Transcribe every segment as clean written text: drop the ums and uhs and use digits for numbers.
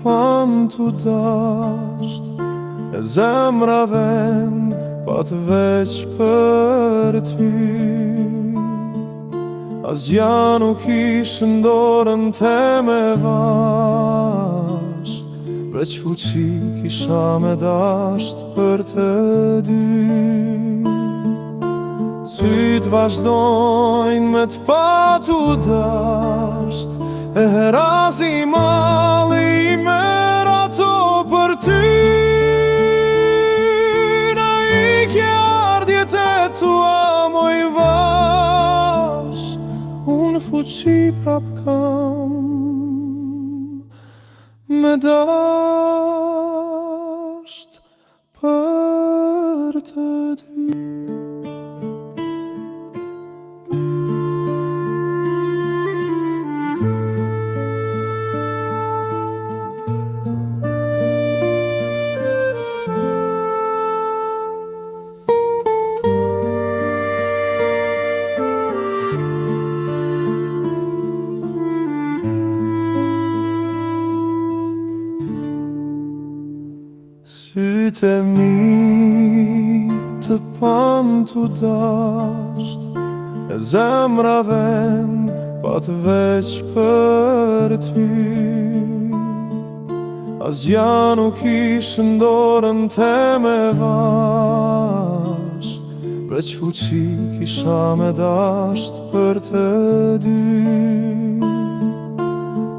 pan t'u dasht, e zemra vend pat veç për ty. Asgjë nuk ishte dorën me vash, veç fuqi kisha me dasht për të dy. Syt vazhdojnë me t'pa t'u dasht, e herazi mali I merr ato për ty. Na ikje ardhjet e tua moj vash, unë fuqi prap kam me dasht për të dy. Sytë e mi të pan t'u dasht, e zemra vend pat veç për ty. Asgjë nuk ishte dorën me vash, veç fuqi kisha me dasht për të dy.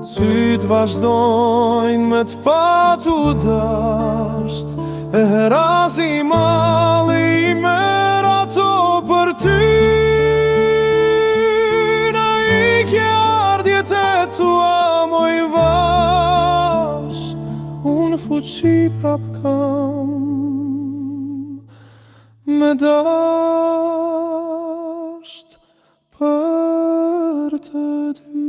Syt vazhdojnë me t'pa t'u dasht, e herazi mali I merr ato për ty. Na ikje ardhjet e tua moj vash, unë fuqi prap kam me dasht për të dy.